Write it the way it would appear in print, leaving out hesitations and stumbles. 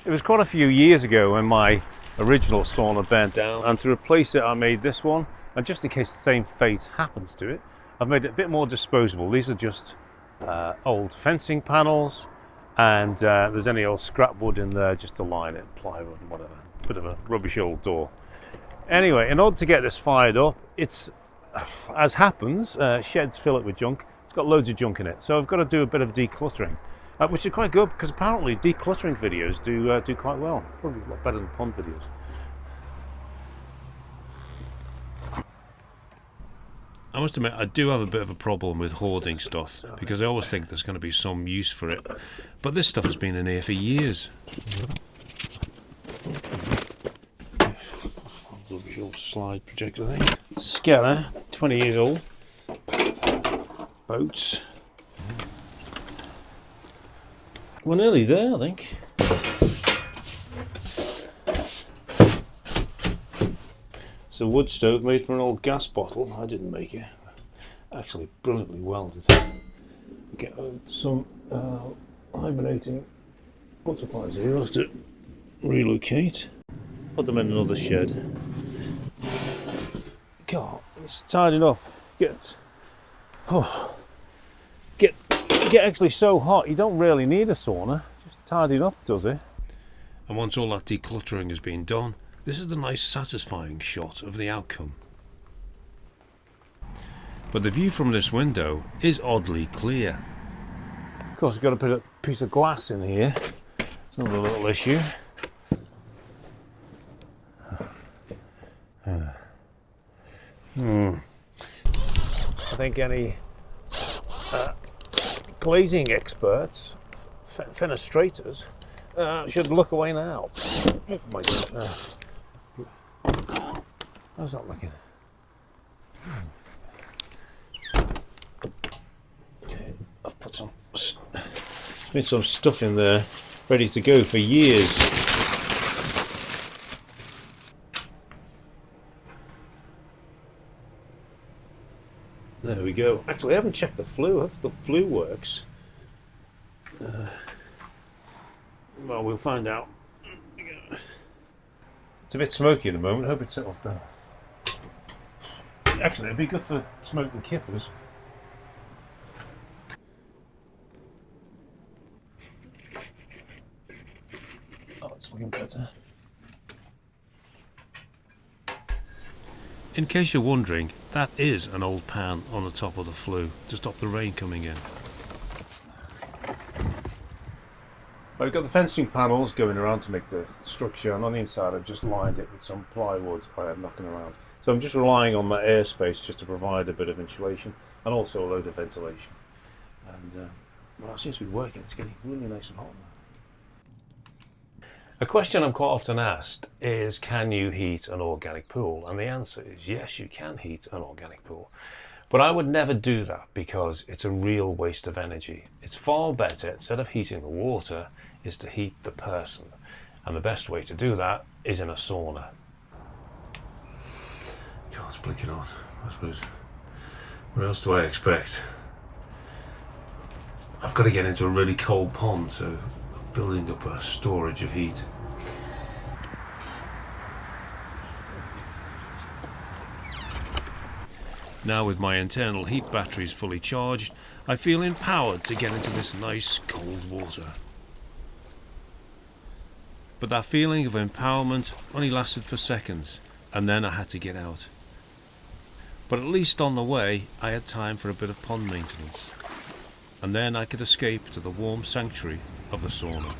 It was quite a few years ago when my original sauna burnt down, and to replace it I made this one, and just in case the same fate happens to it, I've made it a bit more disposable. These are just old fencing panels, and there's any old scrap wood in there just to line it, plywood and whatever. Bit of a rubbish old door. Anyway, in order to get this fired up, it's, as happens, sheds fill it with junk. It's got loads of junk in it, so I've got to do a bit of decluttering, which is quite good because apparently decluttering videos do quite well. Probably a lot better than pond videos. I must admit, I do have a bit of a problem with hoarding stuff because I always think there's going to be some use for it. But this stuff has been in here for years. Rubbish old slide projector thing. Scanner, 20 years old. Boats. We're nearly there, I think. It's a wood stove made from an old gas bottle. I didn't make it. Actually, brilliantly welded. Get some hibernating butterflies here. I'll have to relocate. Put them in another shed. God, it's tidying up. Get actually so hot. You don't really need a sauna. Just tidying up does it. And once all that decluttering has been done, this is the nice satisfying shot of the outcome. But the view from this window is oddly clear. Of course, I've got to put a piece of glass in here. It's another little issue. I think any glazing experts, fenestrators, should look away now. Oh my God. How's that looking? Okay, I've put some stuff in there ready to go for years. There we go. Actually, I haven't checked the flue. If the flue works, well, we'll find out. It's a bit smoky at the moment. I hope it settles down. Actually, it'd be good for smoking kippers. Oh, it's looking better. In case you're wondering, that is an old pan on the top of the flue to stop the rain coming in. I've got the fencing panels going around to make the structure, and on the inside I've just lined it with some plywood I had knocking around. So I'm just relying on that airspace just to provide a bit of insulation and also a load of ventilation. And well, it seems to be working. It's getting really nice and hot now. A question I'm quite often asked is, can you heat an organic pool? And the answer is yes, you can heat an organic pool. But I would never do that because it's a real waste of energy. It's far better, instead of heating the water, is to heat the person. And the best way to do that is in a sauna. God, it's blinking hot, I suppose. What else do I expect? I've got to get into a really cold pond, so I'm building up a storage of heat. Now with my internal heat batteries fully charged, I feel empowered to get into this nice cold water. But that feeling of empowerment only lasted for seconds, and then I had to get out. But at least on the way, I had time for a bit of pond maintenance, and then I could escape to the warm sanctuary of the sauna.